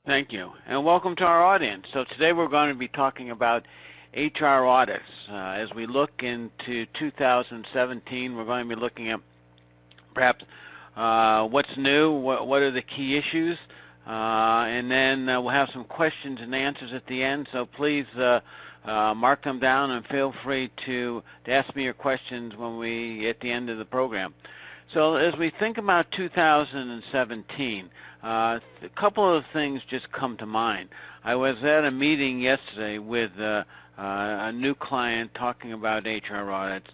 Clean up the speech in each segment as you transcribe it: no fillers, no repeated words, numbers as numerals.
Thank you, and welcome to our audience. So today we're going to be talking about HR audits. As we look into 2017, we're going to be looking at perhaps what's new, what are the key issues, and then we'll have some questions and answers at the end. So please mark them down and feel free to ask me your questions at the end of the program. So as we think about 2017, a couple of things just come to mind. I was at a meeting yesterday with a new client talking about HR audits,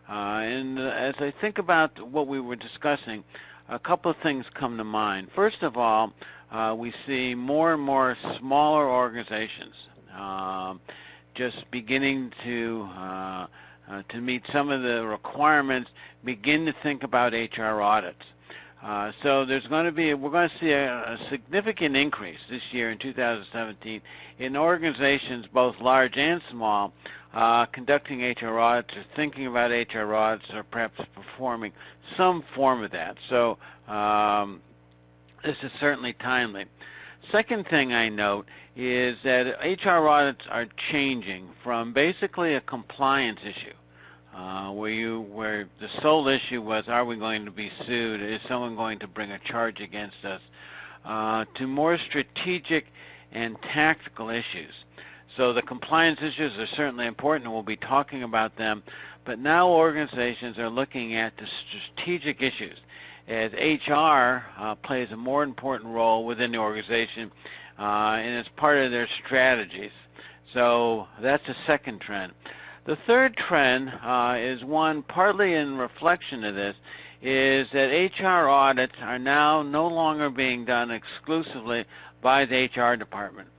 and as I think about what we were discussing, a couple of things come to mind. First of all, we see more and more smaller organizations just beginning to meet some of the requirements, begin to think about HR audits. So we're going to see a significant increase this year in 2017 in organizations, both large and small, conducting HR audits or thinking about HR audits or perhaps performing some form of that. So this is certainly timely. Second thing I note is that HR audits are changing from basically a compliance issue, where the sole issue was, are we going to be sued? Is someone going to bring a charge against us? To more strategic and tactical issues. So the compliance issues are certainly important, and we'll be talking about them. But now organizations are looking at the strategic issues, as HR plays a more important role within the organization, and it's part of their strategies. So that's the second trend. The third trend is one partly in reflection of this, is that HR audits are now no longer being done exclusively by the HR department.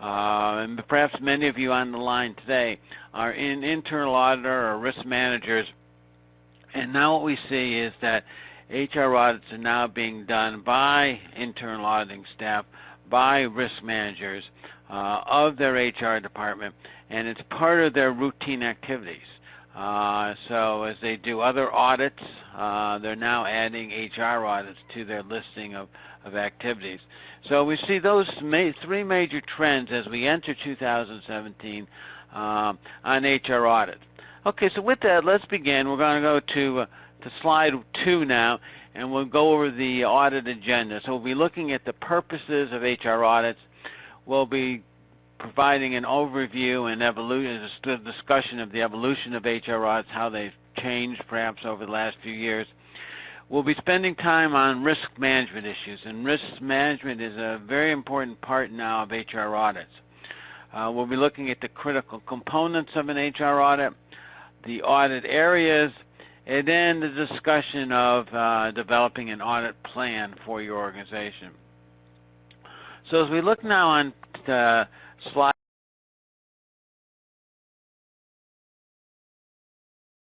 And perhaps many of you on the line today are in internal auditor or risk managers, and now what we see is that HR audits are now being done by internal auditing staff, by risk managers of their HR department, and it's part of their routine activities. So as they do other audits, they're now adding HR audits to their listing of activities. So we see those three major trends as we enter 2017 on HR audits. Okay, so with that, let's begin. We're going to go to slide 2 now, and we'll go over the audit agenda. So we'll be looking at the purposes of HR audits. We'll be providing an overview and a discussion of the evolution of HR audits, how they've changed perhaps over the last few years. We'll be spending time on risk management issues, and risk management is a very important part now of HR audits. We'll be looking at the critical components of an HR audit, the audit areas, and then the discussion of developing an audit plan for your organization. So as we look now on slide